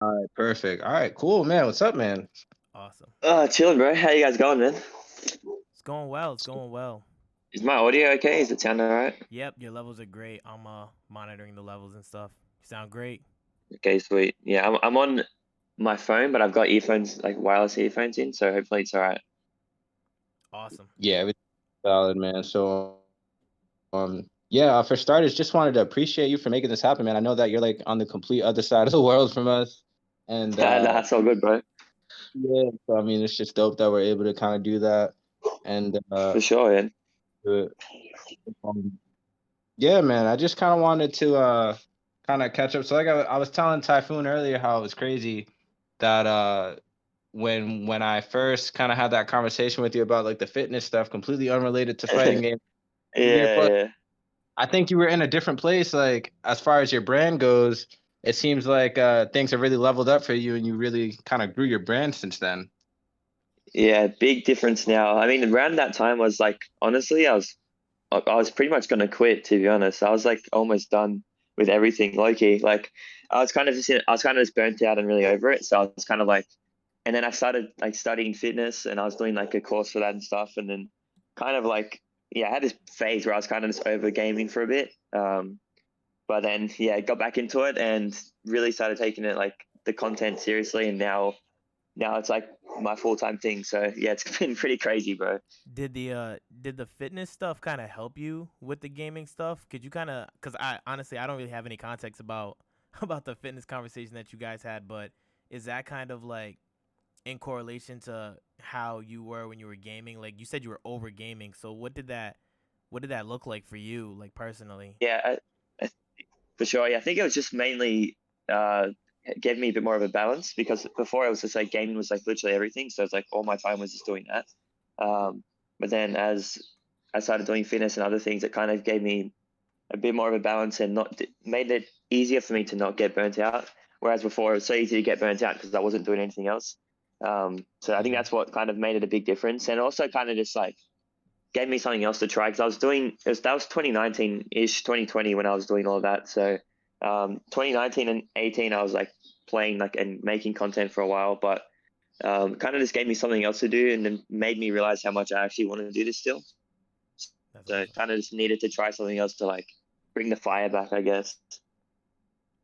All right, perfect. All right, cool, man. What's up, man? Awesome. Chilling, bro. How you guys going, man? It's going well. It's going well. Is my audio okay? Is it sound alright? Yep, your levels are great. I'm monitoring the levels and stuff. You sound great. Okay, sweet. Yeah, I'm on my phone, but I've got earphones, like wireless earphones in, so hopefully it's alright. Awesome. Yeah, everything's solid, man. So, yeah, for starters, just wanted to appreciate you for making this happen, man. I know that you're like on the complete other side of the world from us, and That's all good, bro. yeah, so I mean, it's just dope that we're able to kind of do that, and For sure, man. do it. Um, yeah, man. I just kind of wanted to kind of catch up. So, like I was telling Typhoon earlier, how it was crazy that when I first kind of had that conversation with you about like the fitness stuff, completely unrelated to fighting games. Yeah, yeah. I think you were in a different place, like as far as your brand goes. It seems like things have really leveled up for you, and you really kind of grew your brand since then. Yeah, big difference now. I mean, around that time was like, honestly, I was pretty much gonna quit, to be honest. I was like almost done with everything, low key. Like I was kind of just burnt out and really over it. So I was kind of like, and then I started like studying fitness, and I was doing like a course for that and stuff, and then kind of like, yeah, I had this phase where I was kind of just over gaming for a bit. But then yeah, got back into it and really started taking it like the content seriously, and now it's like my full-time thing. So yeah, it's been pretty crazy, bro. Did the fitness stuff kind of help you with the gaming stuff? Could you kind of cuz I honestly I don't really have any context about about the fitness conversation that you guys had, but is that kind of like in correlation to how you were when you were gaming? Like you said you were over gaming. So what did that look like for you like personally? Yeah, for sure. Yeah, I think it was just mainly uh gave me a bit more of a balance because before it was just like gaming was like literally everything. So it's like all my time was just doing that. Um, but then as I started doing fitness and other things, it kind of gave me a bit more of a balance and not made it easier for me to not get burnt out. Whereas before it was so easy to get burnt out because I wasn't doing anything else. So I think Mhm. that's what kind of made it a big difference, and also kind of just like gave me something else to try because I was doing that was 2019 ish 2020 when I was doing all of that. So 2019 and 18 I was like playing like and making content for a while, but kind of just gave me something else to do and then made me realize how much I actually want to do this still. That's So awesome. kind of just needed to try something else to like bring the fire back, I guess.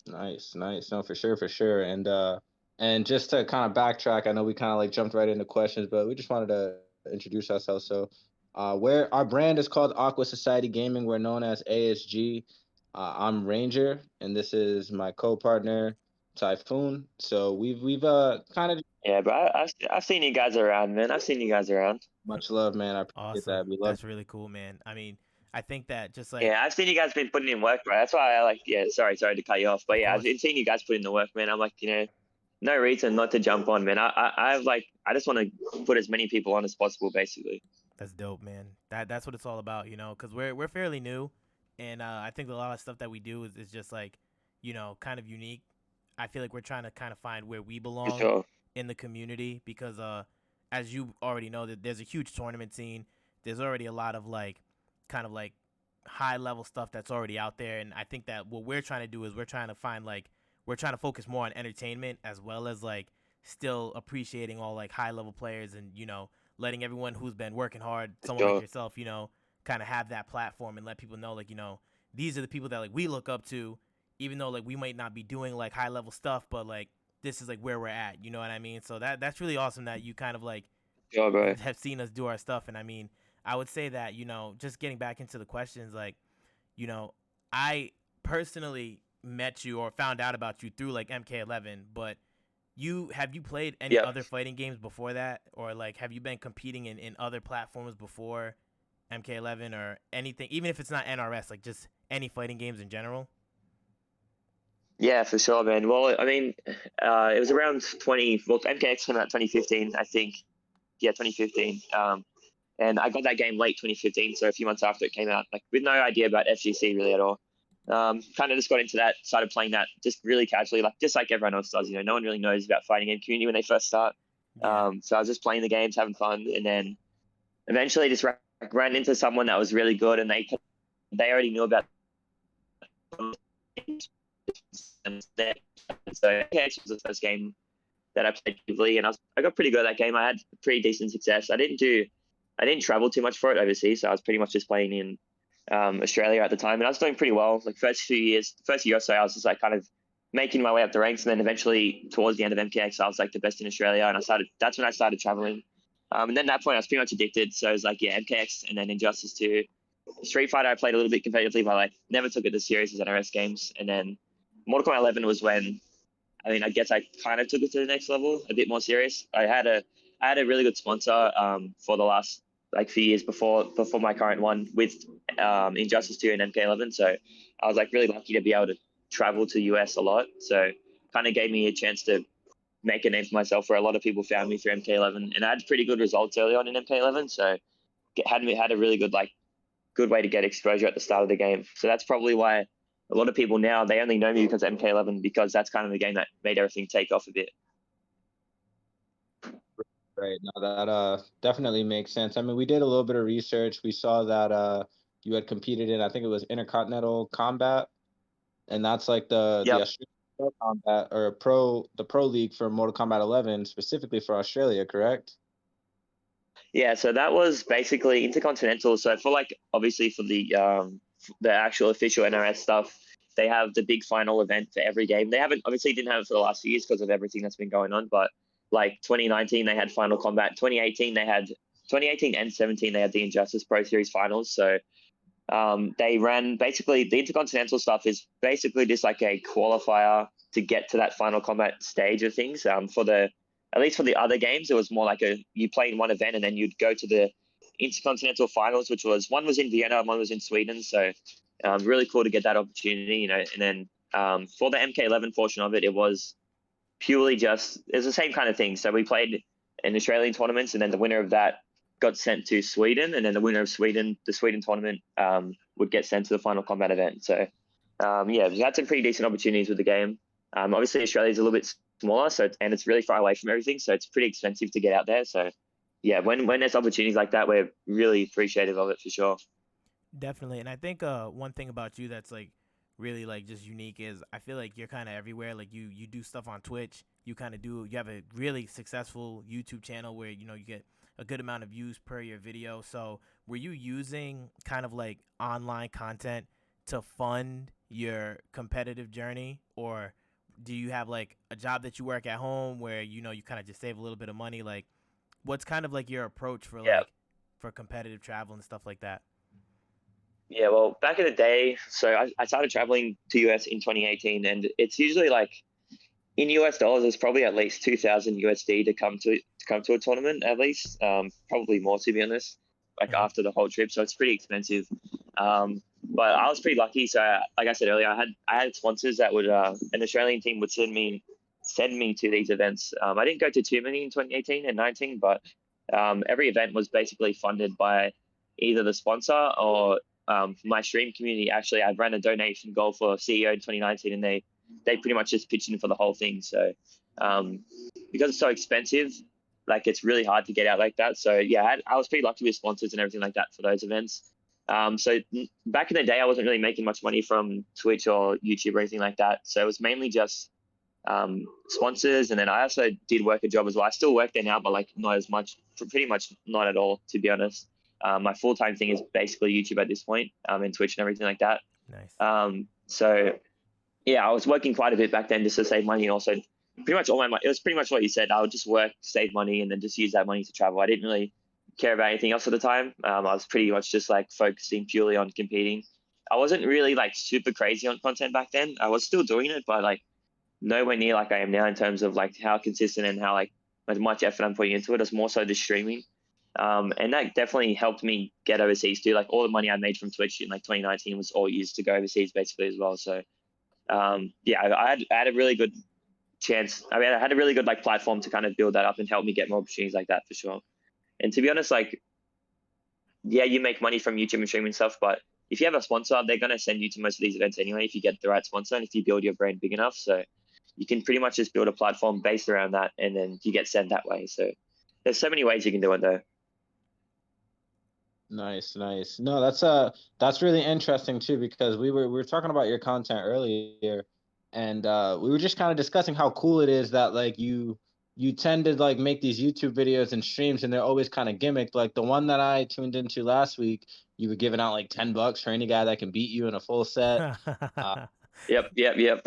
Nice, nice. No, for sure, for sure. And just to kind of backtrack, I know we kind of like jumped right into questions, but we just wanted to introduce ourselves. So, where our brand is called Aqua Society Gaming, we're known as ASG. I'm Ranger, and this is my co-partner Typhoon. So we've kind of Yeah, but I've seen you guys around, man. I've seen you guys around. much love, man. I appreciate Awesome. that. We love. That's really cool, man. I mean, I think that just like, Yeah, I've seen you guys been putting in work, bro. That's why I like. Yeah, sorry to cut you off, but of yeah, I've course, been seeing you guys put in the work, man. I'm like, no reason not to jump on, man. I've like, I just want to put as many people on as possible, basically. that's dope, man. That's what it's all about, because we're fairly new, and I think a lot of stuff that we do is just like, kind of unique. I feel like we're trying to kind of find where we For belong sure. in the community because, as you already know, that there's a huge tournament scene. There's already a lot of like, kind of like high level stuff that's already out there, and I think that what we're trying to do is we're trying to focus more on entertainment as well as like still appreciating all like high level players and letting everyone who's been working hard, For someone like sure. yourself, kind of have that platform and let people know like these are the people that like we look up to, even though like we might not be doing like high level stuff, but like this is like where we're at. You know what I mean? So that's really awesome that you kind of like Sure, bro. have seen us do our stuff. And I mean, I would say that just getting back into the questions, like you know, I personally met you or found out about you through like MK11, but have you played any Yep. other fighting games before that, or like have you been competing in other platforms before MK11 or anything, even if it's not NRS, like just any fighting games in general? Yeah, for sure, man. Well, I mean, it was around 20. Well, MKX came out 2015, I think. Yeah, 2015. And I got that game late 2015, so a few months after it came out, like with no idea about FGC really at all. Kind of just got into that, started playing that just really casually, like just like everyone else does. No one really knows about fighting game community when they first start. Yeah, So I was just playing the games, having fun, and then eventually just ran into someone that was really good, and they already knew about So MKX was the first game that I played actively, and I got pretty good at that game. I had pretty decent success. I didn't travel too much for it overseas, so I was pretty much just playing in Australia at the time, and I was doing pretty well. Like first year or so, I was just like kind of making my way up the ranks, and then eventually towards the end of MKX, I was like the best in Australia, and that's when I started traveling. And then at that point, I was pretty much addicted. So it was like, yeah, MKX, and then Injustice 2. Street Fighter, I played a little bit competitively, but like never took it as serious as NRS games. And then Mortal Kombat 11 was when, I guess I kind of took it to the next level, a bit more serious. I had a really good sponsor for the last like few years before my current one with Injustice 2 and MK11. So I was like really lucky to be able to travel to the US a lot. So kind of gave me a chance to make a name for myself, where a lot of people found me through MK11, and I had pretty good results early on in MK11. So had a really good way to get exposure at the start of the game. So that's probably why a lot of people now, they only know me because of MK11, because that's kind of the game that made everything take off a bit. Right. No, that definitely makes sense. I mean, we did a little bit of research. We saw that you had competed in, I think it was Intercontinental Combat, and that's like the Australian Pro Combat, or the Pro League for Mortal Kombat 11 specifically for Australia, correct? Yeah, so that was basically Intercontinental. So for like obviously for the actual official NRS stuff, they have the big final event for every game. They didn't have it for the last few years because of everything that's been going on, but like 2019 they had Final Combat, 2018 and 17 they had the Injustice Pro Series finals. So they ran basically the Intercontinental stuff is basically just like a qualifier to get to that Final Combat stage of things. At least for the other games, it was more like you play in one event and then you'd go to the Intercontinental finals, which one was in Vienna and one was in Sweden. So really cool to get that opportunity, And then for the MK11 portion of it, it was purely it's the same kind of thing. So we played in Australian tournaments, and then the winner of that got sent to Sweden, and then the winner of the Sweden tournament would get sent to the Final Combat event. So we had some pretty decent opportunities with the game. Obviously Australia's a little bit smaller, and it's really far away from everything, so it's pretty expensive to get out there. So yeah, when there's opportunities like that, we're really appreciative of it for sure. Definitely. And I think one thing about you that's like really like just unique is I feel like you're kind of everywhere. Like you do stuff on Twitch. You have a really successful YouTube channel where you get a good amount of views per your video. So were you using kind of like online content to fund your competitive journey, or do you have like a job that you work at home where you kind of just save a little bit of money? Like what's kind of like your approach for for competitive travel and stuff like that? Yeah, well, back in the day, so I started traveling to US in 2018, and it's usually like in US dollars, it's probably at least 2,000 USD to come to a tournament, at least, probably more to be honest, like after the whole trip. So it's pretty expensive. But I was pretty lucky. So like I said earlier, I had sponsors that would an Australian team would send me to these events. I didn't go to too many in 2018 and 19, but every event was basically funded by either the sponsor or my stream community. Actually, I ran a donation goal for CEO in 2019, and they pretty much just pitched in for the whole thing. So because it's so expensive, like it's really hard to get out like that. So yeah, I was pretty lucky with sponsors and everything like that for those events. So back in the day, I wasn't really making much money from Twitch or YouTube or anything like that. So it was mainly just sponsors, and then I also did work a job as well. I still work there now, but like not as much, pretty much not at all, to be honest. My full-time thing is basically YouTube at this point, and Twitch and everything like that. Nice. So yeah, I was working quite a bit back then just to save money, and also pretty much all my money. It was pretty much what you said. I would just work, save money, and then just use that money to travel. I didn't really care about anything else at the time. I was pretty much just like focusing purely on competing. I wasn't really like super crazy on content back then. I was still doing it, but like nowhere near like I am now in terms of like how consistent and how like as much effort I'm putting into it. It's more so the streaming. And that definitely helped me get overseas too. Like all the money I made from Twitch in like 2019 was all used to go overseas basically as well. So yeah, I had a really good chance. I mean, I had a really good like platform to kind of build that up and help me get more opportunities like that for sure. And to be honest, like, yeah, you make money from YouTube and streaming stuff, but if you have a sponsor, they're going to send you to most of these events anyway if you get the right sponsor and if you build your brand big enough. So you can pretty much just build a platform based around that, and then you get sent that way. So there's so many ways you can do it though. Nice. No, that's really interesting too, because we were talking about your content earlier, and we were just kind of discussing how cool it is that like you tend to like make these YouTube videos and streams, and they're always kind of gimmicked. Like the one that I tuned into last week, you were giving out like $10 for any guy that can beat you in a full set. Uh, Yep.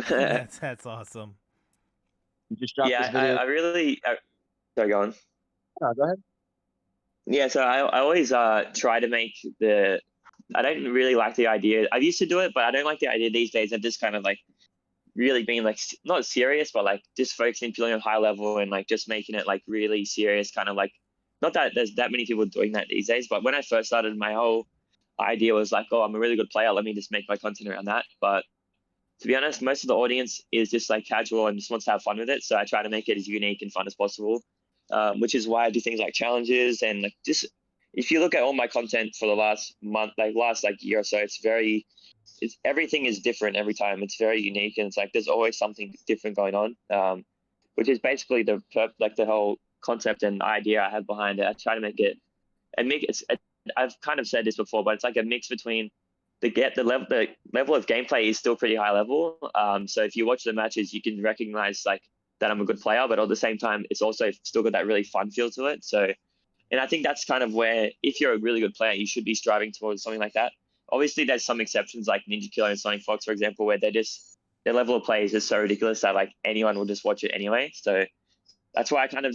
That's awesome. you just dropped Yeah, this video. I really. Sorry, go on. Go ahead. Yeah, so I always try to make the. I don't really like the idea. I used to do it, but I don't like the idea these days of just kind of like really being like not serious, but like just focusing purely on high level and like just making it like really serious, kind of like not that there's that many people doing that these days. But when I first started, my whole idea was like, oh, I'm a really good player. Let me just make my content around that. But to be honest, most of the audience is just like casual and just wants to have fun with it. So I try to make it as unique and fun as possible, which is why I do things like challenges and like just if you look at all my content for the last month, like last like year or so, it's everything is different every time. It's very unique and it's like there's always something different going on, which is basically the whole concept and idea I have behind it. I try to make it and make it. I've kind of said this before, but it's like a mix between the level of gameplay is still pretty high level. So if you watch the matches, you can recognize like that I'm a good player, but at the same time, it's also still got that really fun feel to it. So, and I think that's kind of where if you're a really good player, you should be striving towards something like that. Obviously, there's some exceptions like Ninja Killer and Sonic Fox, for example, where their level of play is just so ridiculous that like anyone will just watch it anyway. So that's why I kind of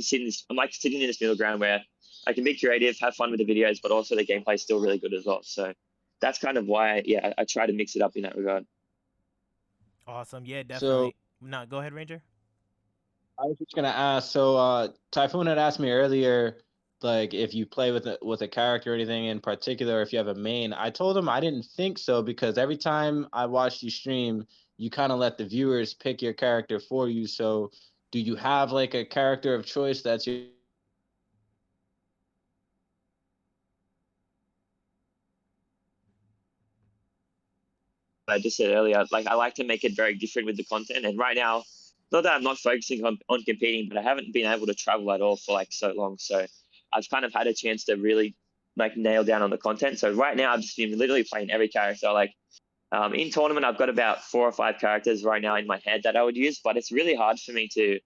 I'm like sitting in this middle ground where I can be creative, have fun with the videos, but also the gameplay is still really good as well. So that's kind of why, yeah, I try to mix it up in that regard. Awesome. Yeah, So definitely. No, go ahead, Ranger. I was just gonna ask. So Typhoon had asked me earlier, like if you play with a character or anything in particular, if you have a main. I told him I didn't think so because every time I watched you stream, you kind of let the viewers pick your character for you. So do you have like a character of choice that's your I just said earlier, like I like to make it very different with the content. And right now, not that I'm not focusing on competing, but I haven't been able to travel at all for like so long. So I've kind of had a chance to really like nail down on the content. So right now I've just been literally playing every character. Like in tournament, I've got about 4 or 5 characters right now in my head that I would use, but it's really hard for me to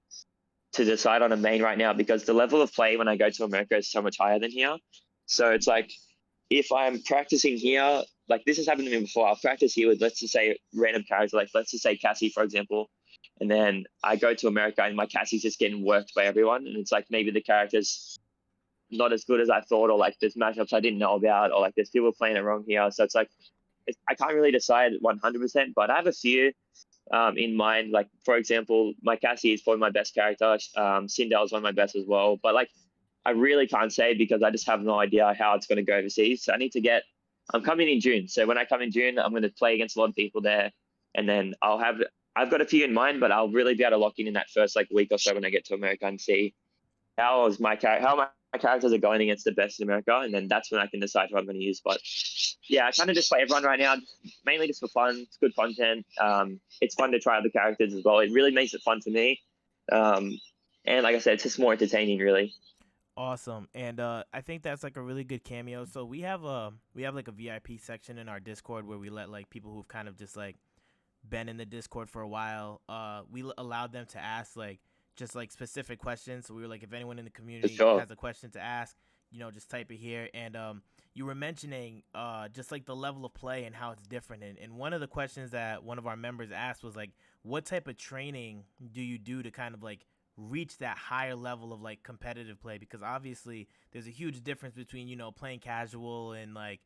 decide on a main right now because the level of play when I go to America is so much higher than here. So it's like if I'm practicing here, like this has happened to me before, I'll practice here with let's just say random character, like let's just say Cassie, for example. And then I go to America and my Cassie's just getting worked by everyone. And it's like maybe the character's not as good as I thought, or like there's matchups I didn't know about, or like there's people playing it wrong here. So it's like I can't really decide 100%, but I have a few in mind. Like for example, my Cassie is probably my best character. Sindel is one of my best as well. But like I really can't say because I just have no idea how it's going to go overseas. So I need to get. I'm coming in June, so when I come in June, I'm going to play against a lot of people there, and then I've got a few in mind, but I'll really be able to lock in that first like week or so when I get to America and see how my characters are going against the best in America, and then that's when I can decide who I'm going to use. But yeah, I kind of just play everyone right now, mainly just for fun. It's good content. It's fun to try other characters as well. It really makes it fun for me. And like I said, it's just more entertaining, really. Awesome. And I think that's like a really good cameo. So we have like a VIP section in our Discord where we let like people who've kind of just like been in the Discord for a while. Allowed them to ask like just like specific questions. So we were like, if anyone in the For community sure. has a question to ask, just type it here. And you were mentioning just like the level of play and how it's different. And one of the questions that one of our members asked was like, what type of training do you do to kind of like reach that higher level of like competitive play? Because obviously there's a huge difference between playing casual and like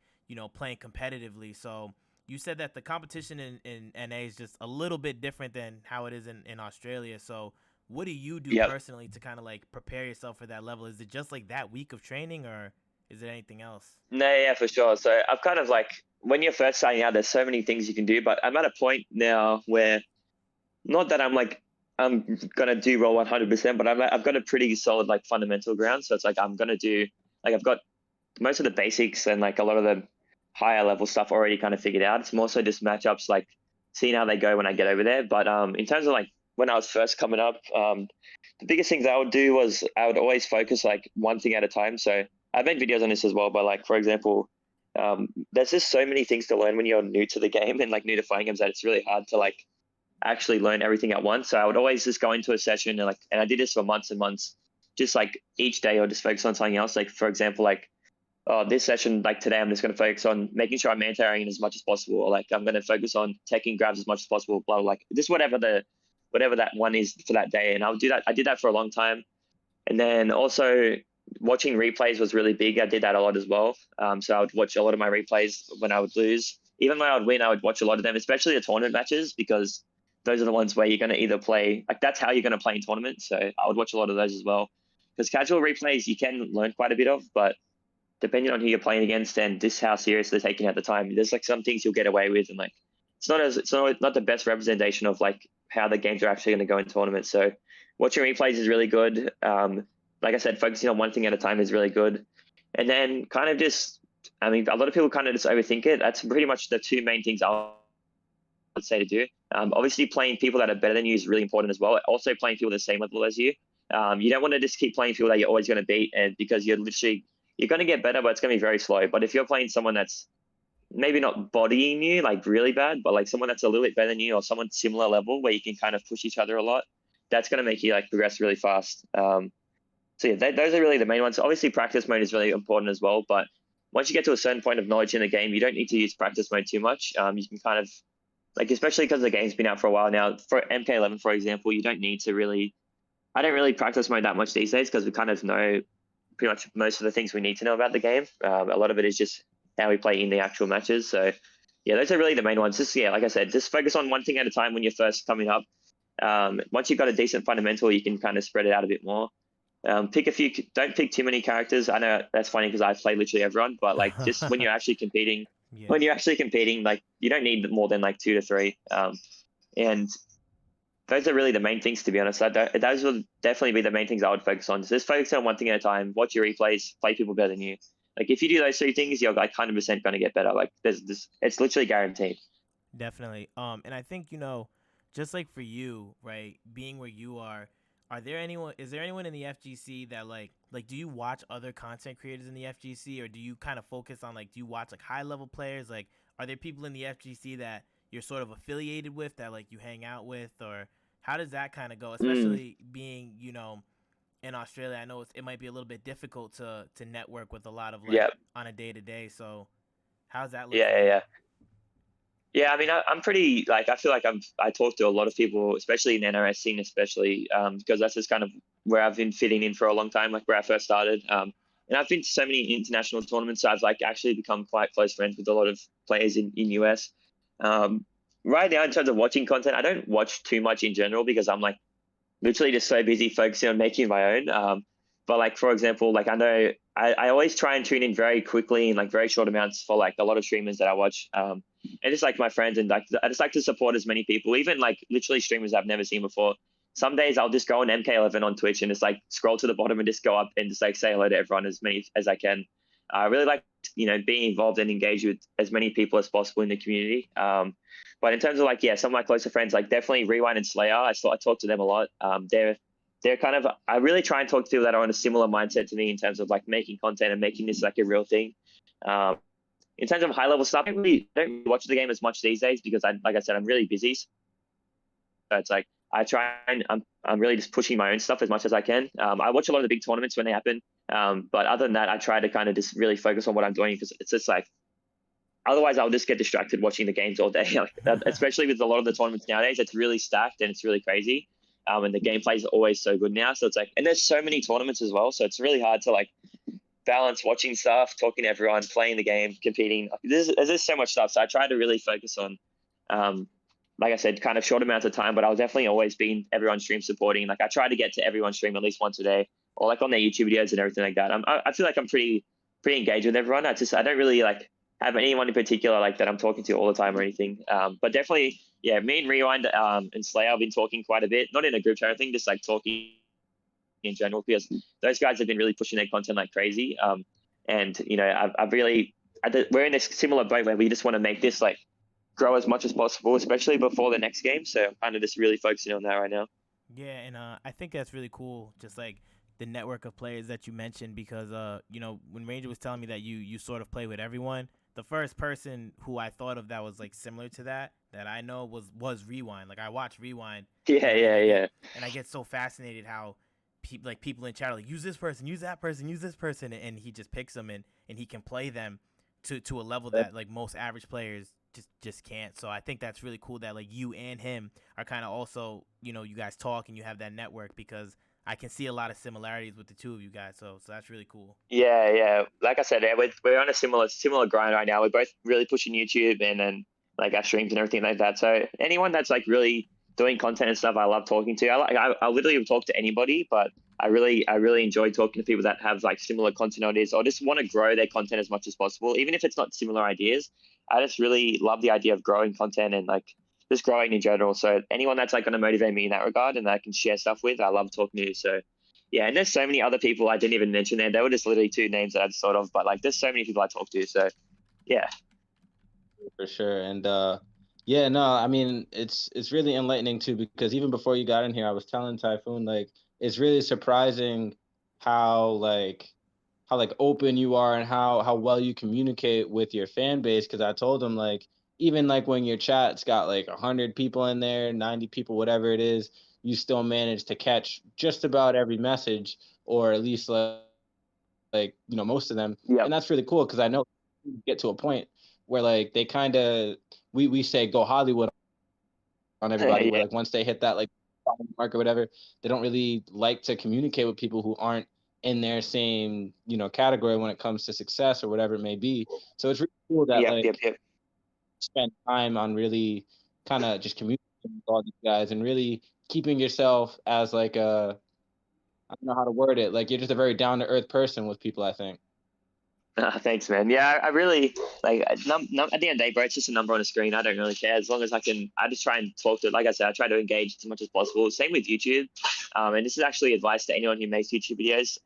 playing competitively. So you said that the competition in NA is just a little bit different than how it is in Australia. So what do you do Yep. personally to kind of like prepare yourself for that level? Is it just like that week of training, or is it anything else? No, yeah, for sure. So I've kind of like when you're first starting out, there's so many things you can do, but I'm at a point now where not that I'm gonna do roll 100%, but I've got a pretty solid like fundamental ground. So it's like I'm gonna do like I've got most of the basics and like a lot of the higher level stuff already kind of figured out. It's more so just matchups, like seeing how they go when I get over there. But in terms of like when I was first coming up, the biggest things I would do was I would always focus like one thing at a time. So I've made videos on this as well, but like for example, there's just so many things to learn when you're new to the game and like new to fighting games that it's really hard to like actually learn everything at once. So I would always just go into a session and I did this for months and months, just like each day, or just focus on something else. Like for example, like this session, like today, I'm just going to focus on making sure I'm anti-airing as much as possible, or like I'm going to focus on taking grabs as much as possible. Blah, blah, like just whatever that one is for that day, and I'll do that. I did that for a long time, and then also watching replays was really big. I did that a lot as well. So I would watch a lot of my replays when I would lose. Even when I would win, I would watch a lot of them, especially the tournament matches, because those are the ones where you're going to either play, like that's how you're going to play in tournaments. So I would watch a lot of those as well. Because casual replays you can learn quite a bit of, but depending on who you're playing against and just how serious they're taking at the time, there's like some things you'll get away with, and like it's not the best representation of like how the games are actually going to go in tournaments. So watching replays is really good. Like I said, focusing on one thing at a time is really good, and then kind of just, I mean, a lot of people kind of just overthink it. That's pretty much the two main things I would say to do. Obviously, playing people that are better than you is really important as well. Also, playing people the same level as you. You don't want to just keep playing people that you're always going to beat, and because you're going to get better, but it's going to be very slow. But if you're playing someone that's maybe not bodying you like really bad, but like someone that's a little bit better than you, or someone similar level where you can kind of push each other a lot, that's going to make you like progress really fast. So yeah, those are really the main ones. Obviously, practice mode is really important as well. But once you get to a certain point of knowledge in the game, you don't need to use practice mode too much. You can kind of like, especially because the game's been out for a while now. For MK11, for example, you don't need to really. I don't really practice mode that much these days because we kind of know pretty much most of the things we need to know about the game. A lot of it is just how we play in the actual matches. So yeah, those are really the main ones. Just yeah, like I said, just focus on one thing at a time when you're first coming up. Once you've got a decent fundamental, you can kind of spread it out a bit more. Pick a few. Don't pick too many characters. I know that's funny because I play literally everyone, but like just when you're actually competing, like you don't need more than like 2 to 3. And those are really the main things, to be honest. Those would definitely be the main things I would focus on. Just focus on one thing at a time. Watch your replays. Play people better than you. Like if you do those 3 things, you're like 100% going to get better. Like there's this. It's literally guaranteed. Definitely. And I think, just like for you, right, being where you are, is there anyone in the FGC that like do you watch other content creators in the FGC, or do you kind of focus on like, do you watch like high level players? Like, are there people in the FGC that you're sort of affiliated with, that like you hang out with, or how does that kind of go? Especially being, in Australia, I know it might be a little bit difficult to network with a lot of like on a day to day. So how's that look? Yeah. Yeah, I mean, I'm pretty like, I feel like I talk to a lot of people, especially in NRS scene, especially because that's just kind of where I've been fitting in for a long time, like where I first started. And I've been to so many international tournaments, so I've like actually become quite close friends with a lot of players in US. Right now, in terms of watching content, I don't watch too much in general because I'm like literally just so busy focusing on making my own. But like, for example, like I know I always try and tune in very quickly in like very short amounts for like a lot of streamers that I watch. And just like my friends, and like I just like to support as many people, even like literally streamers I've never seen before. Some days I'll just go on MK11 on Twitch and just like scroll to the bottom and just go up and just like say hello to everyone as many as I can. I really like, being involved and engaged with as many people as possible in the community. But in terms of like, yeah, some of my closer friends, like definitely Rewind and Slayer, I talk to them a lot. They're kind of, I really try and talk to people that are on a similar mindset to me in terms of like making content and making this like a real thing. In terms of high level stuff, I don't really watch the game as much these days because like I said, I'm really busy. So it's like, I try and I'm really just pushing my own stuff as much as I can. I watch a lot of the big tournaments when they happen. But other than that, I try to kind of just really focus on what I'm doing because it's just like, otherwise I'll just get distracted watching the games all day. Especially with a lot of the tournaments nowadays, it's really stacked and it's really crazy. And the gameplay is always so good now. So it's like, and there's so many tournaments as well. So it's really hard to like balance watching stuff, talking to everyone, playing the game, competing. There's just so much stuff. So I try to really focus on, like I said, kind of short amounts of time, but I'll definitely always be in everyone's stream supporting. Like I try to get to everyone's stream at least once a day, or like on their YouTube videos and everything like that. I feel like I'm pretty engaged with everyone. I don't really like have anyone in particular like that I'm talking to all the time or anything. But definitely, yeah, me and Rewind and Slayer have been talking quite a bit, not in a group chat or thing, just like talking in general, because those guys have been really pushing their content like crazy. And we're in this similar boat where we just want to make this like grow as much as possible, especially before the next game. So I'm kind of just really focusing on that right now. Yeah, and I think that's really cool, just like the network of players that you mentioned, because when Ranger was telling me that you sort of play with everyone, the first person who I thought of that was like similar to that that I know was Rewind. Like I watch Rewind, Yeah, yeah, yeah. and I get so fascinated how people in chat are like, use this person, use that person, use this person, and he just picks them and he can play them to a level that like most average players just can't. So I think that's really cool that like you and him are kind of also, you know, you guys talk and you have that network, because I can see a lot of similarities with the two of you guys. So that's really cool. Yeah, yeah. Like I said, we're on a similar grind right now. We're both really pushing YouTube and then like our streams and everything like that. So anyone that's like really doing content and stuff, I love talking to. I literally will talk to anybody, but I really enjoy talking to people that have like similar content ideas or just want to grow their content as much as possible, even if it's not similar ideas. I just really love the idea of growing content and like just growing in general. So anyone that's like going to motivate me in that regard and that I can share stuff with, I love talking to. So yeah, and there's so many other people I didn't even mention there. They were just literally two names that I'd thought of, but like there's so many people I talk to. So yeah. For sure. And yeah, no, I mean it's really enlightening too, because even before you got in here, I was telling Typhoon like it's really surprising how like open you are and how well you communicate with your fan base. Because I told him like even like when your chat's got like 100 people in there, 90 people, whatever it is, you still manage to catch just about every message, or at least like you know most of them. And Yep. that's really cool because I know you get to a point where like they kind of we say go Hollywood on everybody, where Yeah. like once they hit that like mark or whatever, they don't really like to communicate with people who aren't in their same you know category when it comes to success or whatever it may be. So it's really cool that Yep. Yep. like Yep. spend time on really kind of just communicating with all these guys and really keeping yourself as like a, I don't know how to word it, like you're just a very down to earth person with people, I think. Thanks, man. Yeah, I really like at the end of the day, bro. It's just a number on a screen. I don't really care as long as I can. I just try and talk to it. Like I said, I try to engage as much as possible. Same with YouTube. And this is actually advice to anyone who makes YouTube videos.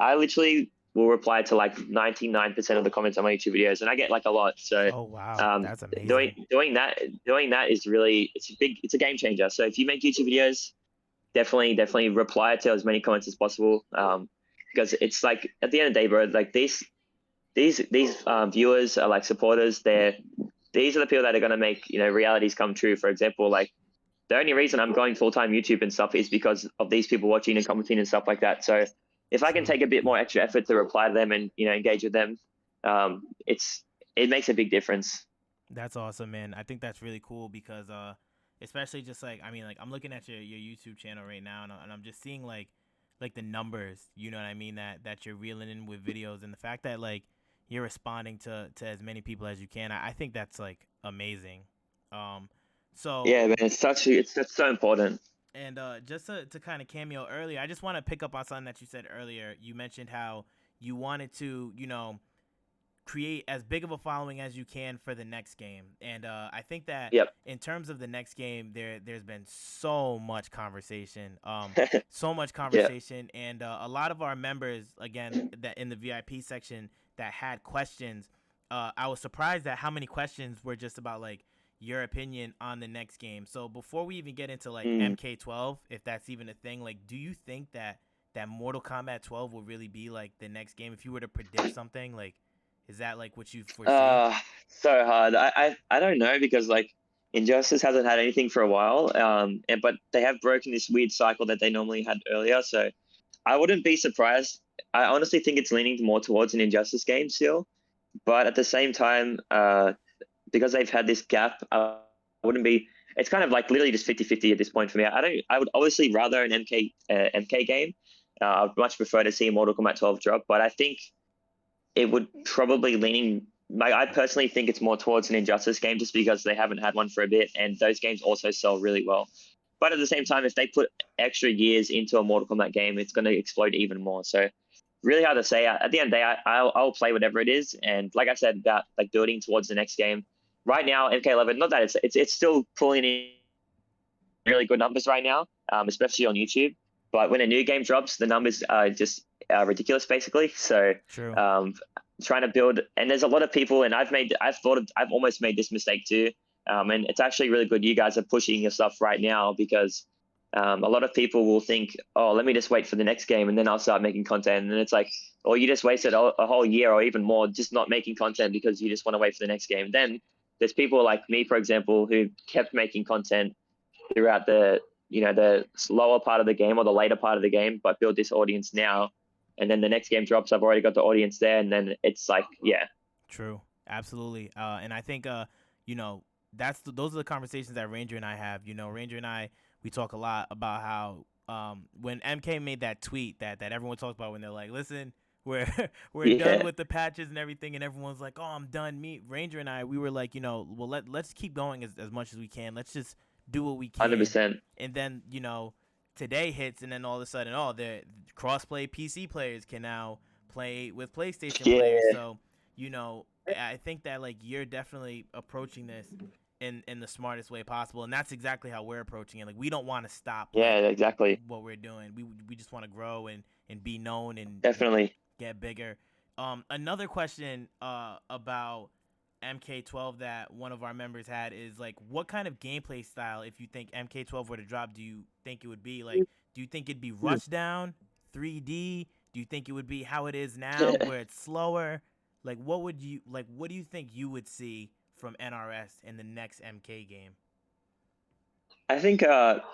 I literally will reply to like 99% of the comments on my YouTube videos, and I get like a lot. So, Oh wow, um, that's amazing. doing that is really it's a game changer. So if you make YouTube videos, definitely reply to as many comments as possible. Because it's like at the end of the day, bro. Like these viewers are like supporters. These are the people that are going to make realities come true. For example, like the only reason I'm going full time YouTube and stuff is because of these people watching and commenting and stuff like that. So if I can True. take a bit more extra effort to reply to them and engage with them, it makes a big difference. That's awesome, man. I think that's really cool because especially just like, I mean, like I'm looking at your YouTube channel right now, and I'm just seeing like the numbers, you know what I mean, that you're reeling in with videos, and the fact that like you're responding to as many people as you can. I think that's like amazing. Um so Yeah, man, it's so important. and just to kind of cameo earlier, I just want to pick up on something that you said earlier. You mentioned how you wanted to, you know, create as big of a following as you can for the next game. And I think that Yep. in terms of the next game, there's been so much conversation, so much Yeah. conversation, and a lot of our members, again, that in the VIP section that had questions. I was surprised at how many questions were just about like your opinion on the next game. So before we even get into like Mm. MK12, if that's even a thing, like, do you think that Mortal Kombat 12 will really be like the next game? If you were to predict something, like, is that like what you foresee? So hard. I don't know because like Injustice hasn't had anything for a while. But they have broken this weird cycle that they normally had earlier. So I wouldn't be surprised. I honestly think it's leaning more towards an Injustice game still. But at the same time, because they've had this gap, I wouldn't be. It's kind of like literally just 50-50 at this point for me. I don't. I would obviously rather an MK game. I'd much prefer to see a Mortal Kombat 12 drop, but I think it would probably leaning. Like I personally think it's more towards an Injustice game just because they haven't had one for a bit, and those games also sell really well. But at the same time, if they put extra years into a Mortal Kombat game, it's going to explode even more. So really hard to say. At the end of the day, I'll play whatever it is, and like I said about like building towards the next game. Right now, MK11, not that it's still pulling in really good numbers right now, especially on YouTube. But when a new game drops, the numbers are just ridiculous, basically. So True. um, trying to build, and there's a lot of people, and I've almost made this mistake too. And it's actually really good you guys are pushing your stuff right now because a lot of people will think, oh, let me just wait for the next game and then I'll start making content. And it's like, or you just wasted a whole year or even more just not making content because you just want to wait for the next game. Then there's people like me, for example, who kept making content throughout the the slower part of the game or the later part of the game, but build this audience now, and then the next game drops, I've already got the audience there, and then it's like, yeah. True, absolutely. And I think you know, those are the conversations that Ranger and I have. You know, Ranger and I, we talk a lot about how when MK made that tweet that everyone talks about when they're like, listen, we're we're done Yeah, with the patches and everything, and everyone's like, oh, I'm done. Me, Ranger and I, we were like, well, let's keep going as much as we can. Let's just do what we can, 100%. and then today hits, and then all of a sudden, the crossplay PC players can now play with PlayStation players. Yeah, So I think that like you're definitely approaching this in the smartest way possible, and that's exactly how we're approaching it. Like we don't want to stop yeah, exactly. what we're doing. We just want to grow and be known and Definitely. get bigger. Another question about MK12 that one of our members had is like, what kind of gameplay style, if you think MK12 were to drop, do you think it would be? Like, do you think it'd be rush down, 3D? Do you think it would be how it is now, where it's slower? Like, what do you think you would see from NRS in the next MK game? I think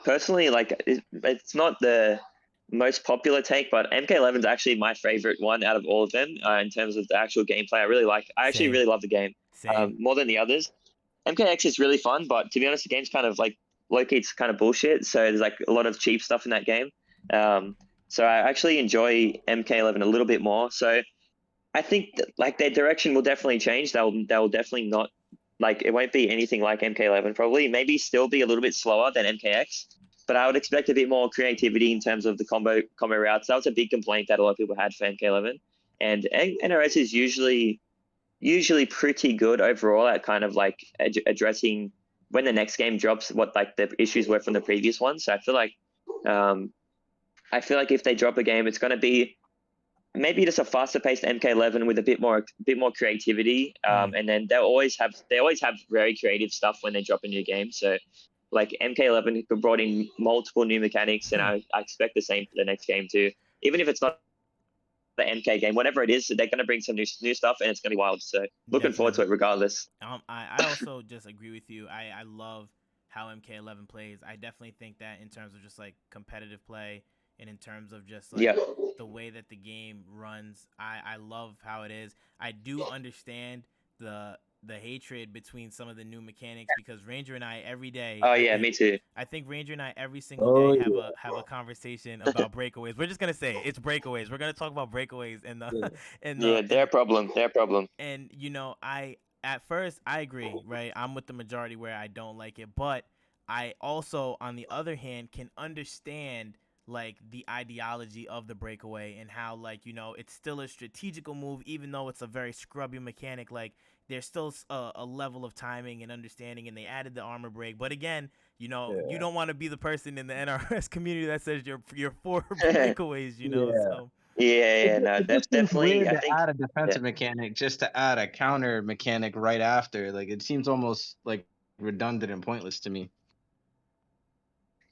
personally, like it's not the most popular take, but MK11 is actually my favorite one out of all of them in terms of the actual gameplay. I actually Same, really love the game same. more than the others. MKX is really fun, but to be honest, the game's kind of like low-key, it's kind of bullshit. So there's like a lot of cheap stuff in that game. So I actually enjoy MK11 a little bit more. So I think that, like their direction will definitely change. They'll definitely not like it won't be anything like MK11 probably. Maybe still be a little bit slower than MKX, but I would expect a bit more creativity in terms of the combo routes. That was a big complaint that a lot of people had for MK11, and NRS is usually pretty good overall at kind of like addressing when the next game drops what like the issues were from the previous one. So um, I feel like if they drop a game, it's going to be maybe just a faster paced MK11 with a bit more creativity. And then they always have very creative stuff when they drop a new game. So like MK11 brought in multiple new mechanics, and I expect the same for the next game too. Even if it's not the MK game, whatever it is, they're going to bring some new stuff, and it's going to be wild. So looking forward to Definitely. it regardless. I also just agree with you. I love how MK11 plays. I definitely think that in terms of just like competitive play and in terms of just like Yeah. the way that the game runs, I love how it is. I do understand the hatred between some of the new mechanics because Ranger and I every day, Oh yeah, me too. I think Ranger and I every single Oh day yeah. have a conversation about breakaways. We're just gonna say it. It's breakaways. We're gonna talk about breakaways and the Yeah. and Yeah, the and their problem. Their problem. and I at first I agree, right? I'm with the majority where I don't like it, but I also on the other hand can understand like the ideology of the breakaway and how like it's still a strategical move even though it's a very scrubby mechanic. Like there's still a level of timing and understanding, and they added the armor break. But again, you Yeah. don't want to be the person in the NRS community that says you're for breakaways, Yeah. so Yeah, no, It just seems definitely. weird I to think. add a Yeah. defensive mechanic just to add a counter mechanic right after. Like it seems almost like redundant and pointless to me.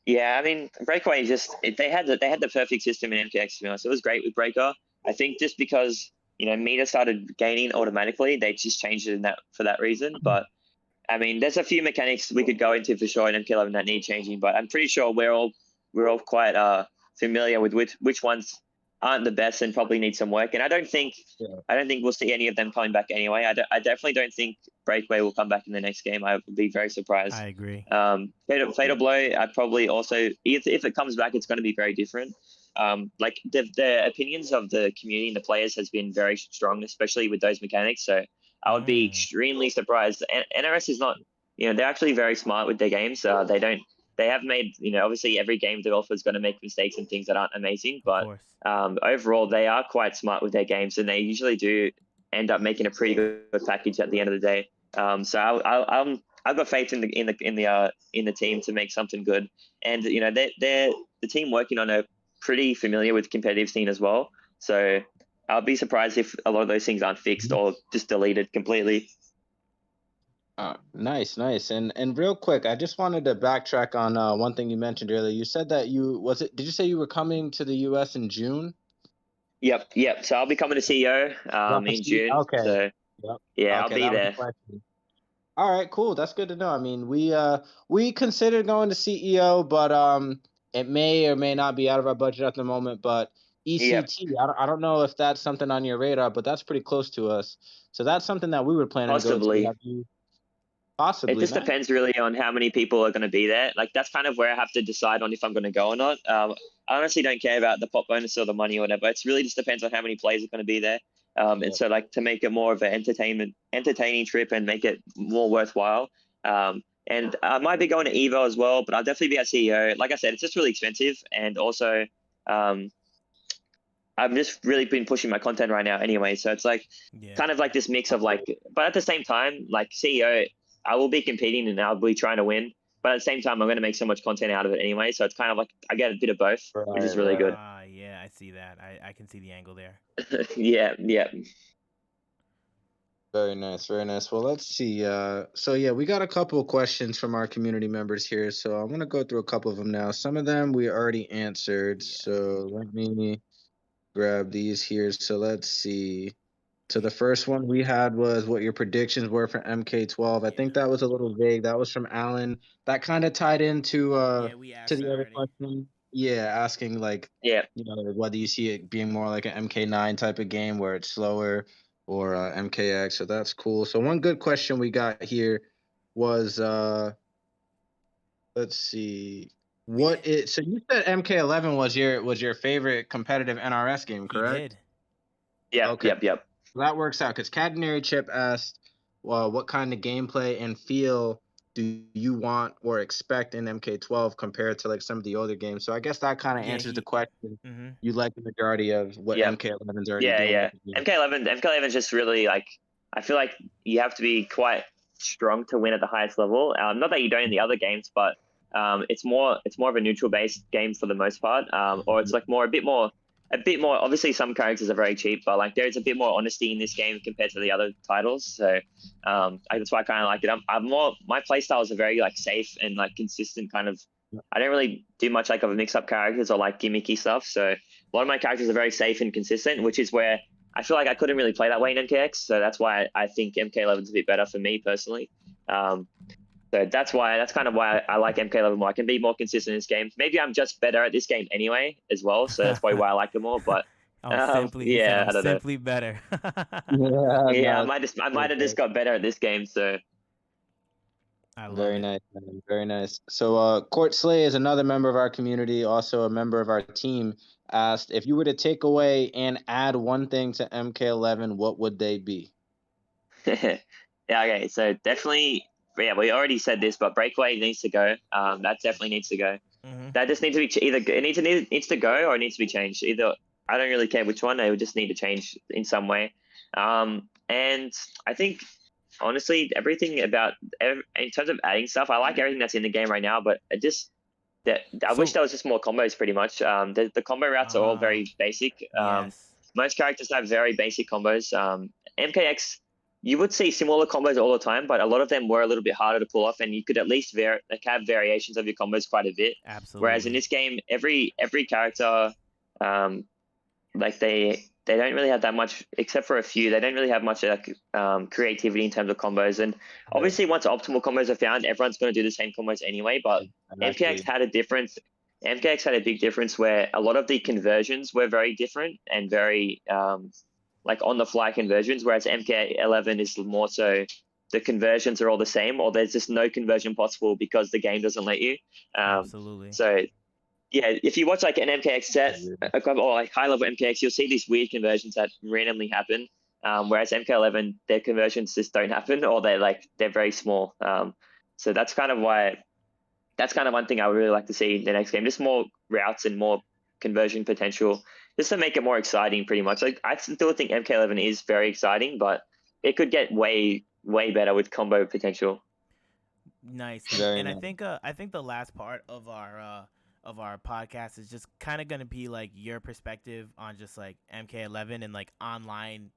Yeah, I mean, Breakaway they had the perfect system in MKX to be honest. It was great with Breaker. I think just because meter started gaining automatically, they just changed it in that for that reason. But I mean, there's a few mechanics we could go into for sure in MK11 that need changing. But I'm pretty sure we're all quite familiar with which ones aren't the best and probably need some work. And Yeah. I don't think we'll see any of them coming back anyway. I definitely don't think Breakaway will come back in the next game. I would be very surprised. I agree. Fatal Blow, I probably also if it comes back, it's going to be very different. Like the opinions of the community and the players has been very strong, especially with those mechanics. So I would be Mm, extremely surprised. NRS is not, they're actually very smart with their games. They have made, obviously every game developer is going to make mistakes and things that aren't amazing, of but course. overall they are quite smart with their games, and they usually do end up making a pretty good package at the end of the day. So I've got faith in the team to make something good, and they're the team working on a pretty familiar with competitive scene as well. So I'll be surprised if a lot of those things aren't fixed or just deleted completely. Nice, nice. And real quick, I just wanted to backtrack on one thing you mentioned earlier. You said that did you say you were coming to the US in June? Yep. So I'll be coming to CEO Drop a in seat? June. Okay. So Yep. yeah, I'll Okay, be that was the there. question. All right, cool. That's good to know. I mean, we considered going to CEO, but it may or may not be out of our budget at the moment. But Yep. ECT, I don't know if that's something on your radar, but that's pretty close to us. So that's something that we were planning to go to. Possibly. Have you It possibly just not? depends really on how many people are going to be there. Like that's kind of where I have to decide on if I'm going to go or not. I honestly don't care about the pop bonus or the money or whatever. It's really just depends on how many players are going to be there. And Yeah. so like to make it more of an entertaining trip and make it more worthwhile. And I might be going to Evo as well, but I'll definitely be at CEO. Like I said, it's just really expensive, and also um, I've just really been pushing my content right now anyway. So it's like Yeah. kind of like this mix of like, but at the same time, like CEO, I will be competing and I'll be trying to win. But at the same time, I'm going to make so much content out of it anyway. So it's kind of like I get a bit of both, which Right, is really good. right. Yeah, I see that. I can see the angle there. Yeah, yeah. Very nice, very nice. Well, let's see. So yeah, we got a couple of questions from our community members here. So I'm gonna go through a couple of them now. Some of them we already answered. Yeah. So let me grab these here. So let's see. So the first one we had was what your predictions were for MK12. I Yeah. think that was a little vague. That was from Alan. That kind of tied into Yeah, we to asked the that other already. question. Yeah, asking like, Yeah. whether you see it being more like an MK9 type of game where it's slower or MKX. So that's cool. So one good question we got here was let's see. We So you said MK11 was your favorite competitive NRS game, He correct? did. Yep, Okay. yep, yep. That works out because Catenary Chip asked, well, what kind of gameplay and feel do you want or expect in MK12 compared to like some of the older games? So I guess that kind of Yeah, answers the he question. Mhm. You like the majority of what Yep. MK11's already Yeah, doing yeah. with the game. MK11 is just really like I feel like you have to be quite strong to win at the highest level. Not that you don't in the other games, but it's more of a neutral based game for the most part. Or it's like more a bit more. Obviously, some characters are very cheap, but like there's a bit more honesty in this game compared to the other titles. So that's why I kind of like it. I'm more my playstyles are very like safe and like consistent kind of. I don't really do much like of a mix up characters or like gimmicky stuff. So a lot of my characters are very safe and consistent, which is where I feel like I couldn't really play that way in MKX. So that's why I think MK11 is a bit better for me personally. Um, so that's kind of why I like MK11 more. I can be more consistent in this game. Maybe I'm just better at this game anyway as well. So that's probably why I like it more. But He said yeah, I'm I don't know. simply better. Yeah, Yeah, no, I might have just got better at this game. So I love very it. nice, man. Very nice. So, Court Slay is another member of our community, also a member of our team. Asked if you were to take away and add one thing to MK11, what would they be? yeah, okay. So definitely, yeah, we already said this, but Breakaway needs to go. That definitely needs to go. Mhm. That just needs to be either it needs to go or it needs to be changed. Either I don't really care which one. They would just need to change in some way. And I think honestly, everything about in terms of adding stuff, I like everything that's in the game right now. But it just that I wish So, there was just more combos. Pretty much, the combo routes are all very basic. yes. Most characters have very basic combos. MKX, you would see similar combos all the time, but a lot of them were a little bit harder to pull off, and you could at least have variations of your combos quite a bit. Whereas in Absolutely. this game, every character, um, like they don't really have that much, except for a few. They don't really have much like creativity in terms of combos. And Yeah, obviously, once optimal combos are found, everyone's going to do the same combos anyway. But MKX exactly. had a difference. MKX had a big difference where a lot of the conversions were very different and very like on the fly conversions, whereas MK11 is more so the conversions are all the same, or there's just no conversion possible because the game doesn't let you. Um, Absolutely. so yeah, if you watch like an MKX set or like high level MKX, you'll see these weird conversions that randomly happen. Whereas MK11, their conversions just don't happen, or they're very small. So that's kind of one thing I would really like to see in the next game. Just more routes and more conversion potential, just to make it more exciting. Pretty much, like I still think MK11 is very exciting, but it could get way better with combo potential. Nice. Very And nice. I think the last part of our podcast is just kind of going to be like your perspective on just like MK11 and like online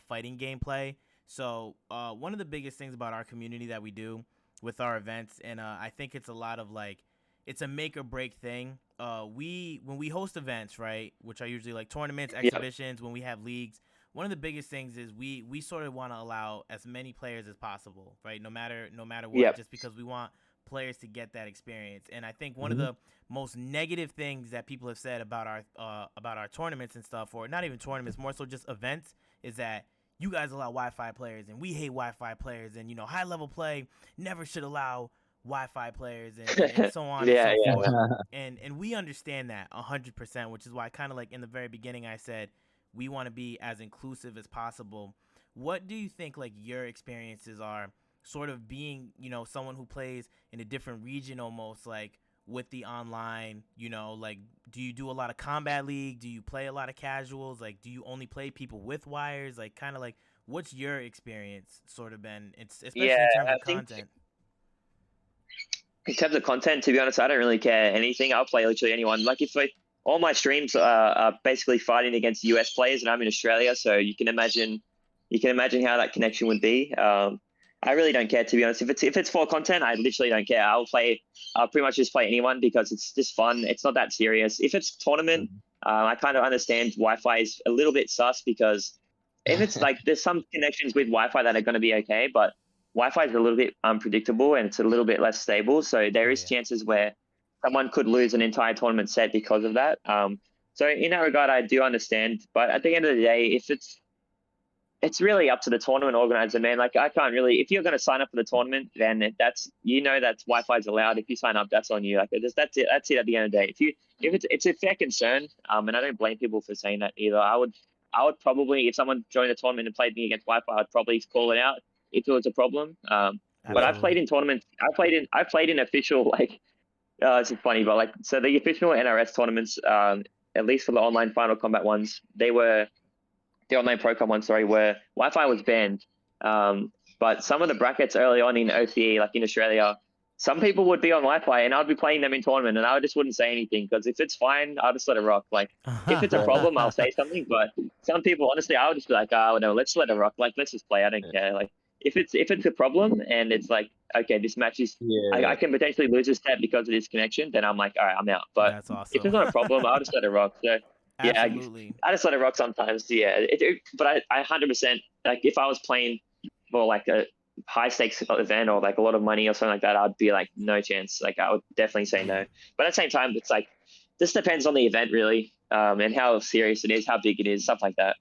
fighting gameplay. So, one of the biggest things about our community that we do with our events, and I think it's a lot of like, it's a make or break thing. When we host events, right, which are usually like tournaments, Yep. exhibitions, when we have leagues, one of the biggest things is we sort of want to allow as many players as possible, right? No matter what, Yep. just because we want players to get that experience. And I think one of Mhm. the most negative things that people have said about our tournaments and stuff, or not even tournaments, more so just events, is that you guys allow Wi-Fi players and we hate Wi-Fi players, and high level play never should allow Wi-Fi players, and so on and Yeah, so yeah. forth. And we understand that 100%, which is why kind of like in the very beginning I said we want to be as inclusive as possible. What do you think like your experiences are, sort of being someone who plays in a different region almost, like with the online, like do you do a lot of combat league? Do you play a lot of casuals? Like do you only play people with wires? Like kind of like what's your experience sort of been? It's Yeah, especially in terms I of think content. in terms of content, to be honest, I don't really care anything. I'll play literally anyone. Like if all my streams are basically fighting against US players, and I'm in Australia, so you can imagine how that connection would be. I really don't care, to be honest. If it's for content, I literally don't care. I'll pretty much just play anyone because it's just fun. It's not that serious. If it's tournament, I kind of understand Wi-Fi is a little bit sus because if it's like there's some connections with Wi-Fi that are going to be okay, but Wi-Fi is a little bit unpredictable and it's a little bit less stable. So there Oh is yeah. chances where someone could lose an entire tournament set because of that. So in that regard, I do understand. But at the end of the day, if it's really up to the tournament organizer, man. Like I can't really. If you're going to sign up for the tournament, then that's that's Wi-Fi is allowed. If you sign up, that's on you. Like that's it. That's it. At the end of the day, if it's a fair concern, and I don't blame people for saying that either. I would probably, if someone joined the tournament and played me against Wi-Fi, I'd probably call it out if it was a problem. But Yeah. I've played Absolutely. in tournaments. I played in official like. It's just funny, but like so the official NRS tournaments, at least for the online Final Combat ones, the online Pro Cup one, sorry, where Wi-Fi was banned. But some of the brackets early on in OCE, like in Australia, some people would be on Wi-Fi, and I'd be playing them in tournament, and I just wouldn't say anything because if it's fine, I'll just let it rock. Like if it's a Yeah. problem, I'll say something. But some people, honestly, I would just be like, oh no, let's let it rock. Like let's just play. I don't Yeah. care. Like if it's a problem and it's like okay, this match is. I Yeah. can potentially lose a step because of this connection, then I'm like, all right, I'm out. But That's if awesome. it's not a problem, I'll just let it rock. So yeah, Absolutely. I just let it rock sometimes. Yeah, but I 100% like if I was playing for like a high stakes event or like a lot of money or something like that, I'd be like no chance. Like I would definitely say Yeah. no. But at the same time, it's like this depends on the event really, and how serious it is, how big it is, stuff like that.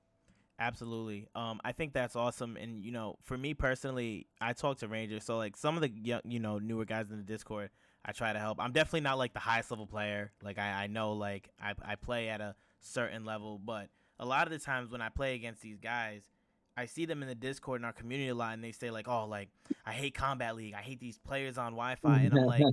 Absolutely. I think that's awesome. And for me personally, I talk to Rangers, so like some of the young, newer guys in the Discord, I try to help. I'm definitely not like the highest level player. Like I know like I play at a certain level, but a lot of the times when I play against these guys, I see them in the Discord in our community a lot, and they say like, "Oh, like I hate Combat League. I hate these players on Wi-Fi," and I'm like,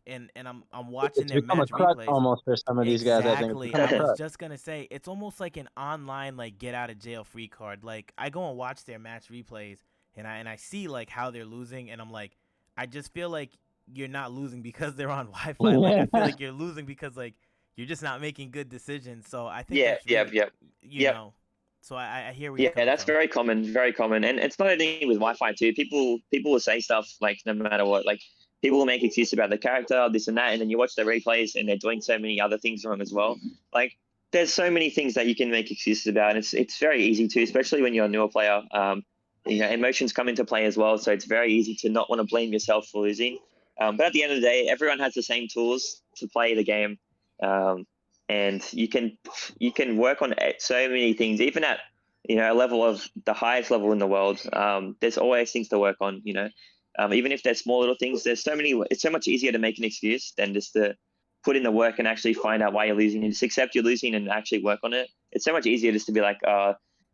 and I'm watching It's their become a match crutch replays. almost for some of these guys. I think it's Exactly. become a I was crutch. just gonna say it's almost like an online like get out of jail free card. Like I go and watch their match replays and I see like how they're losing and I'm like I just feel like you're not losing because they're on Wi-Fi. Like I feel like you're losing because like you're just not making good decisions. So I think Yeah, that's yep, really yep, you yep. know. So I hear where you're Yeah, coming that's from. very common, and it's not only with Wi-Fi too. People will say stuff like no matter what, like people will make excuses about the character, this and that, and then you watch the replays and they're doing so many other things wrong as well. Like there's so many things that you can make excuses about, and it's very easy to, especially when you're a newer player. Emotions come into play as well, so it's very easy to not want to blame yourself for losing. But at the end of the day, everyone has the same tools to play the game, um, and you can work on so many things, even at a level of the highest level in the world. There's always things to work on. Even if there's small little things, there's so many. It's so much easier to make an excuse than just to put in the work and actually find out why you're losing and just accept you're losing and actually work on it. It's so much easier just to be like,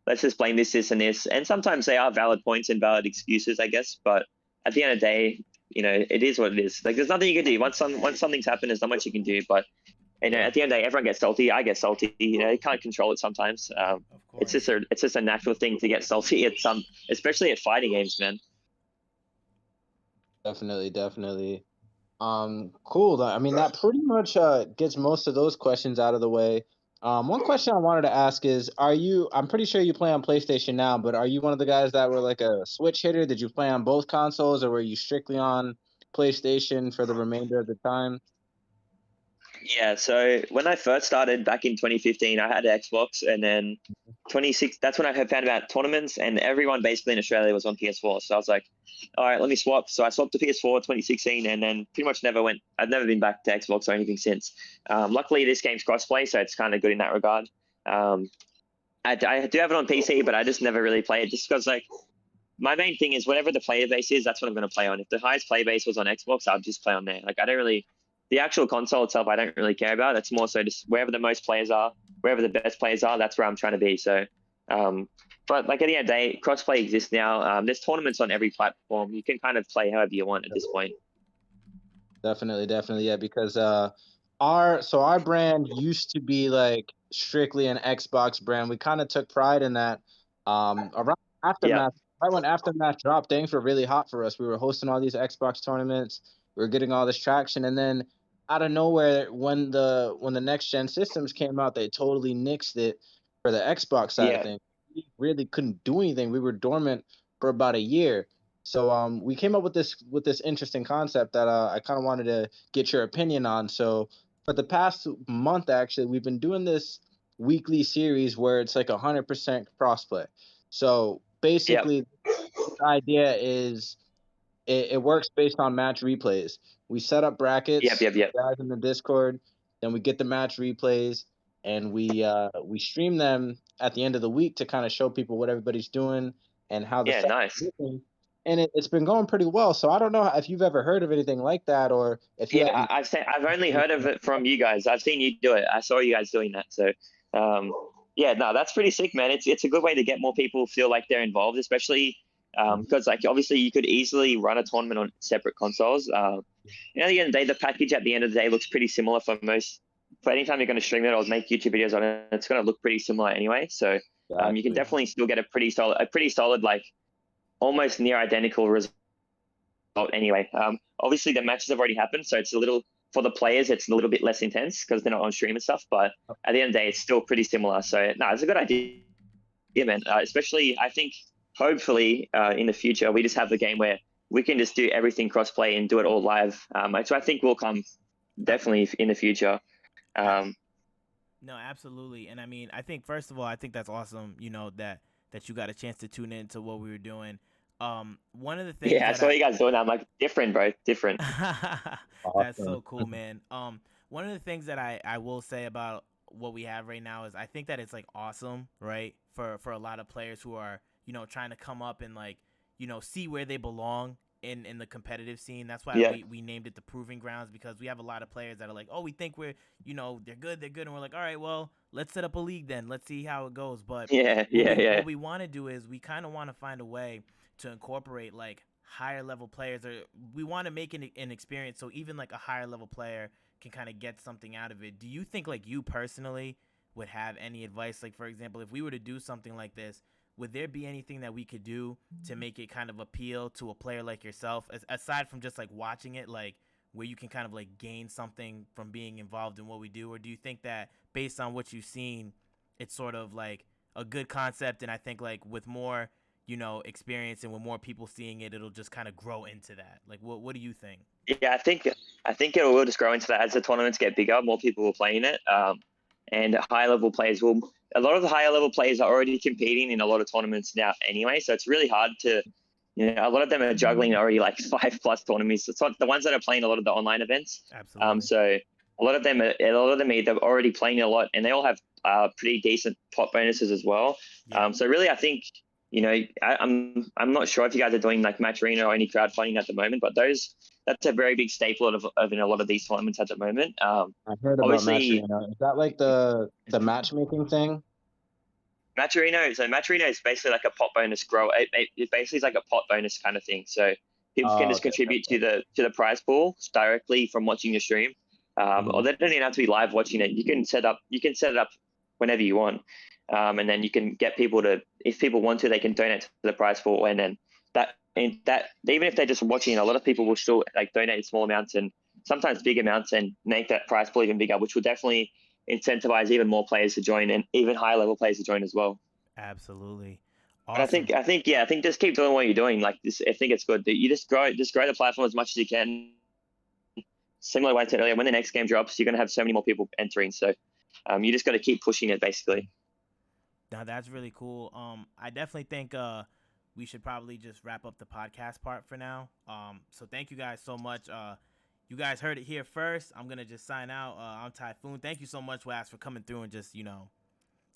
let's just blame this, and this. And sometimes they are valid points and valid excuses, I guess. But at the end of the day, it is what it is. Like there's nothing you can do. Once something's happened, there's not much you can do. But Yeah. at the end of the day, everyone gets salty. I get salty. You can't control it sometimes. Of It's course. just a natural thing to get salty at especially at fighting games, man. Definitely, definitely. Cool. I mean, that pretty much gets most of those questions out of the way. One question I wanted to ask is, I'm pretty sure you play on PlayStation now, but are you one of the guys that were like a Switch hitter? Did you play on both consoles, or were you strictly on PlayStation for the remainder of the time? Yeah. So when I first started back in 2015, I had an Xbox, and then 26. That's when I found about tournaments, and everyone basically in Australia was on PS4. So I was like, all right, let me swap. So I swapped to PS4 2016, and then pretty much never went. I've never been back to Xbox or anything since. Luckily, this game's crossplay, so it's kind of good in that regard. I do have it on PC, but I just never really play it, just because like my main thing is whatever the player base is, that's what I'm going to play on. If the highest player base was on Xbox, I'd just play on there. Like I don't really, the actual console itself, I don't really care about. It's more so just wherever the most players are, wherever the best players are, that's where I'm trying to be. So, but like at the end of the day, crossplay exists now. There's tournaments on every platform. You can kind of play however you want at this point. Definitely, yeah. Because our brand used to be like strictly an Xbox brand. We kind of took pride in that. Around Aftermath, right when Aftermath dropped, things were really hot for us. We were hosting all these Xbox tournaments. We were getting all this traction, and then out of nowhere, when the next gen systems came out, they totally nixed it for the Xbox side of things. We really couldn't do anything. We were dormant for about a year. So we came up with this interesting concept that I kind of wanted to get your opinion on. So for the past month, actually, we've been doing this weekly series where it's like 100% crossplay. So basically, the idea is it works based on match replays. We set up brackets, guys in the Discord, then we get the match replays, and we stream them at the end of the week to kind of show people what everybody's doing and how the nice. And it's been going pretty well. So I don't know if you've ever heard of anything like that, or if you Yeah, I've only heard of it from you guys. I've seen you do it. I saw you guys doing that. So, yeah, no, that's pretty sick, man. It's a good way to get more people feel like they're involved, especially because like obviously you could easily run a tournament on separate consoles. At the end of the day, the package at the end of the day looks pretty similar for most. For anytime you're going to stream it or make YouTube videos on it, it's going to look pretty similar anyway. So you can definitely still get a pretty solid like almost near identical result anyway. Obviously the matches have already happened, so it's a little for the players, it's a little bit less intense because they're not on stream and stuff. But at the end of the day, it's still pretty similar. So no, it's a good idea, man. Especially, I think hopefully in the future we just have the game where we can just do everything crossplay and do it all live. So I think will come definitely in the future. No, absolutely. And I mean, I think first of all, I think that's awesome. You know that you got a chance to tune into what we were doing. One of the things. Yeah, I saw you guys doing that. I'm like, different, bro, different. That's so cool, man. One of the things that I will say about what we have right now is I think that it's like awesome, right? For a lot of players who are, you know, trying to come up and like, you know, see where they belong in the competitive scene. That's why we named it the Proving Grounds, because we have a lot of players that are like, oh, we think we're, you know, they're good, and we're like, all right, well, let's set up a league then. Let's see how it goes. But what we want to do is we kind of want to find a way to incorporate like higher level players, or we want to make an experience so even like a higher level player can kind of get something out of it. Do you think like you personally would have any advice? Like, for example, if we were to do something like this, would there be anything that we could do to make it kind of appeal to a player like yourself, aside from just like watching it, like where you can kind of like gain something from being involved in what we do? Or do you think that based on what you've seen, it's sort of like a good concept, and I think like with more, you know, experience and with more people seeing it, it'll just kind of grow into that? Like, what do you think? Yeah, I think it will just grow into that as the tournaments get bigger. More people will play in it, and high level players will. A lot of the higher level players are already competing in a lot of tournaments now, anyway. So it's really hard to, you know, a lot of them are juggling already like 5+ tournaments. It's not the ones that are playing a lot of the online events. Absolutely. So a lot of them are either already playing a lot, and they all have pretty decent pot bonuses as well. Yeah. So really, I think, you know, I'm not sure if you guys are doing like Match Arena or any crowdfunding at the moment, but that's a very big staple of in a lot of these tournaments at the moment. I heard about Match Arena. Is that like the matchmaking thing? Match Arena. So Match Arena is basically like a pot bonus grow. It basically is like a pot bonus kind of thing. So people can just contribute to the prize pool directly from watching your stream, or they don't even have to be live watching it. You can set it up whenever you want. And then you can get people to, if people want to, they can donate to the prize pool, and then that even if they're just watching, a lot of people will still like donate small amounts and sometimes big amounts and make that prize pool even bigger, which will definitely incentivize even more players to join and even higher level players to join as well. Absolutely. Awesome. But I think just keep doing what you're doing. Like this, I think it's good that you just grow the platform as much as you can. Similar to what I said earlier, when the next game drops, you're going to have so many more people entering. So you just got to keep pushing it, basically. Now that's really cool. I definitely think we should probably just wrap up the podcast part for now. So thank you guys so much. You guys heard it here first. I'm gonna just sign out. I'm Typhoon. Thank you so much, Wes, for coming through and just having a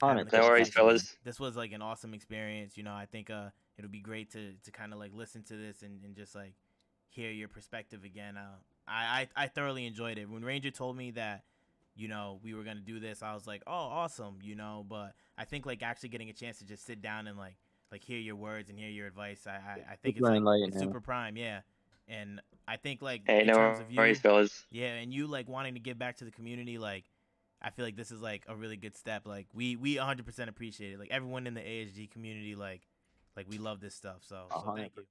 No worries, 100%. conversation, man. fellas. This was like an awesome experience. I think it'll be great to kind of like listen to this and just like hear your perspective again. I thoroughly enjoyed it. When Ranger told me that we were gonna do this, I was like, oh, awesome. But I think like actually getting a chance to just sit down and like hear your words and hear your advice, I think Super it's enlightening. super prime, yeah. And I think like Hey, in terms no of worries, you, fellas. yeah, and you like wanting to give back to the community, like I feel like this is like a really good step. Like we 100% appreciate it. Like everyone in the ASG community, like we love this stuff. So thank you. 100%.